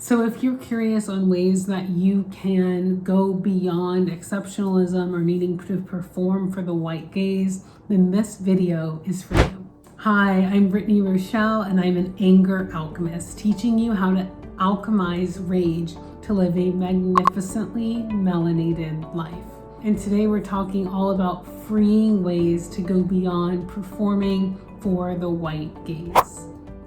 So if you're curious on ways that you can go beyond exceptionalism or needing to perform for the white gaze, then this video is for you. Hi, I'm Brittany Rochelle, and I'm an anger alchemist, teaching you how to alchemize rage to live a magnificently melanated life. And today we're talking all about freeing ways to go beyond performing for the white gaze.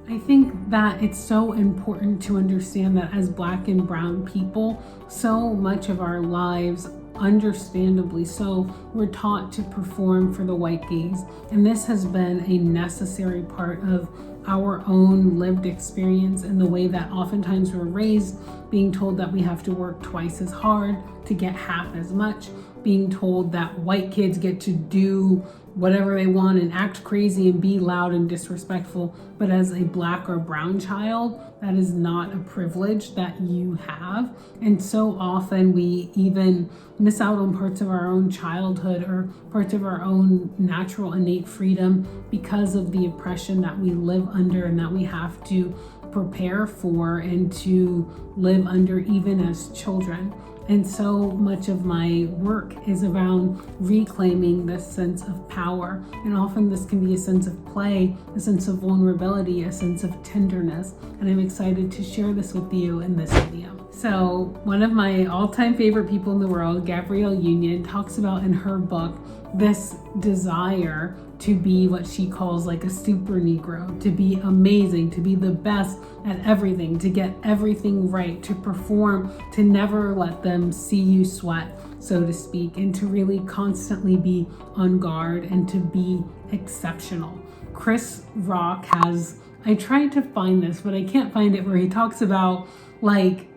I think that it's so important to understand that as Black and Brown people, so much of our lives, understandably so, we're taught to perform for the white gaze. And this has been a necessary part of our own lived experience, in the way that oftentimes we're raised being told that we have to work twice as hard to get half as much, being told that white kids get to do whatever they want and act crazy and be loud and disrespectful. But as a Black or brown child, that is not a privilege that you have. And so often we even miss out on parts of our own childhood or parts of our own natural innate freedom because of the oppression that we live under and that we have to prepare for and to live under even as children. And so much of my work is around reclaiming this sense of power. And often this can be a sense of play, a sense of vulnerability, a sense of tenderness. And I'm excited to share this with you in this video. So one of my all-time favorite people in the world, Gabrielle Union, talks about in her book this desire to be what she calls like a super Negro, to be amazing, to be the best at everything, to get everything right, to perform, to never let them see you sweat, so to speak, and to really constantly be on guard and to be exceptional. Chris Rock has, I tried to find this, but I can't find it, where he talks about like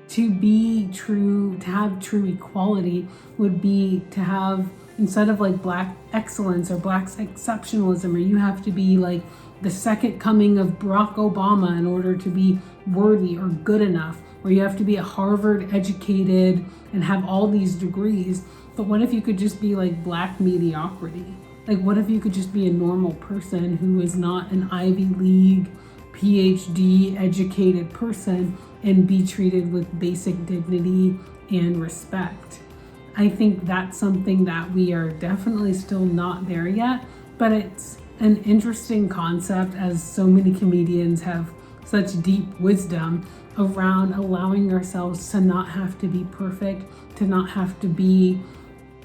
to be true, to have true equality would be to have, instead of like Black excellence or Black exceptionalism, or you have to be like the second coming of Barack Obama in order to be worthy or good enough, or you have to be a Harvard educated and have all these degrees. But what if you could just be like Black mediocrity? Like what if you could just be a normal person who is not an Ivy League PhD educated person and be treated with basic dignity and respect? I think that's something that we are definitely still not there yet, but it's an interesting concept, as so many comedians have such deep wisdom around allowing ourselves to not have to be perfect, to not have to be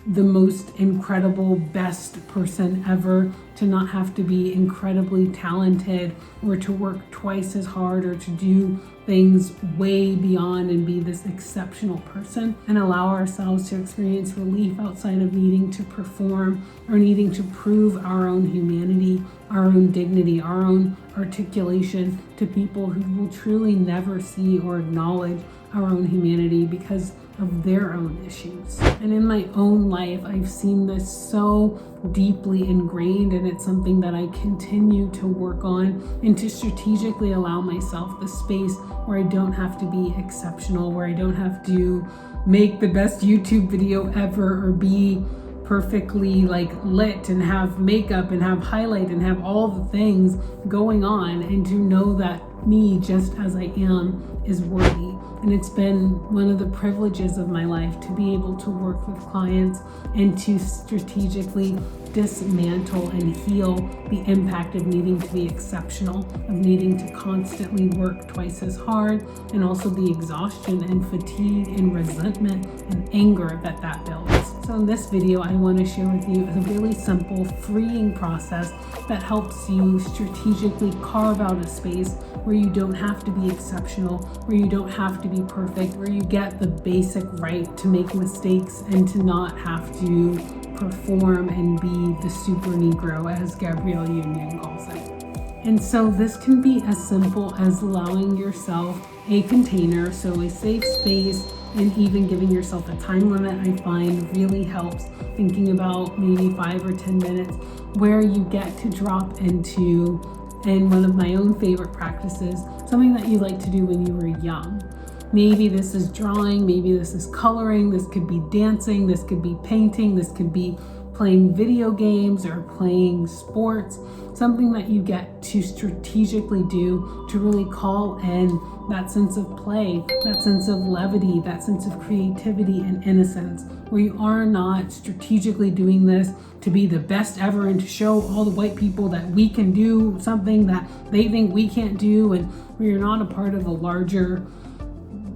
the most incredible, best person ever, to not have to be incredibly talented or to work twice as hard or to do things way beyond and be this exceptional person, and allow ourselves to experience relief outside of needing to perform or needing to prove our own humanity, our own dignity, our own articulation to people who will truly never see or acknowledge our own humanity because of their own issues. And in my own life, I've seen this so deeply ingrained, and it's something that I continue to work on, and to strategically allow myself the space where I don't have to be exceptional, where I don't have to make the best YouTube video ever or be perfectly like lit and have makeup and have highlight and have all the things going on, and to know that me just as I am is worthy. And it's been one of the privileges of my life to be able to work with clients and to strategically dismantle and heal the impact of needing to be exceptional, of needing to constantly work twice as hard, and also the exhaustion and fatigue and resentment and anger that that builds. So in this video, I want to share with you a really simple freeing process that helps you strategically carve out a space where you don't have to be exceptional, where you don't have to be perfect, where you get the basic right to make mistakes and to not have to perform and be the super Negro, as Gabrielle Union calls it. And so this can be as simple as allowing yourself a container, so a safe space, and even giving yourself a time limit, I find really helps. Thinking about maybe 5 or 10 minutes where you get to drop into, and one of my own favorite practices, something that you like to do when you were young. Maybe this is drawing, maybe this is coloring, this could be dancing, this could be painting, this could be playing video games or playing sports, something that you get to strategically do to really call in that sense of play, that sense of levity, that sense of creativity and innocence, where you are not strategically doing this to be the best ever and to show all the white people that we can do something that they think we can't do, and where you're not a part of a larger,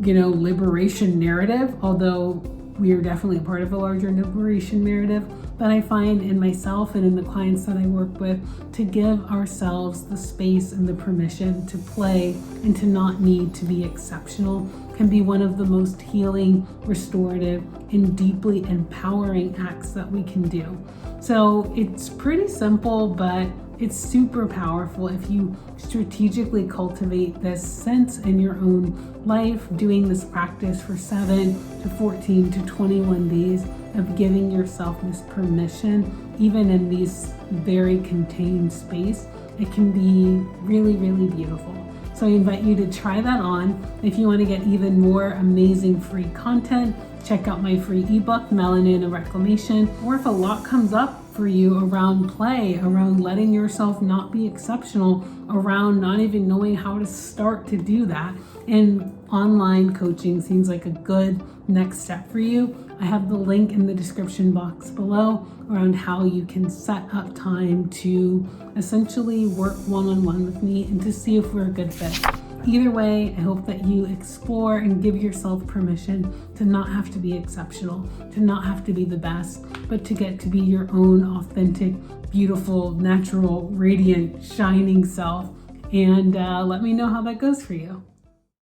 liberation narrative, although we are definitely a part of a larger liberation narrative that I find in myself and in the clients that I work with, to give ourselves the space and the permission to play and to not need to be exceptional can be one of the most healing, restorative, and deeply empowering acts that we can do. So it's pretty simple, but it's super powerful if you strategically cultivate this sense in your own life, doing this practice for 7 to 14 to 21 days of giving yourself this permission, even in these very contained space. It can be really, really beautiful. So I invite you to try that on. If you want to get even more amazing free content, check out my free ebook, Melanin and Reclamation. Or if a lot comes up for you around play, around letting yourself not be exceptional, around not even knowing how to start to do that, and online coaching seems like a good next step for you, I have the link in the description box below around how you can set up time to essentially work one-on-one with me and to see if we're a good fit. Either way, I hope that you explore and give yourself permission to not have to be exceptional, to not have to be the best, but to get to be your own authentic, beautiful, natural, radiant, shining self. And let me know how that goes for you.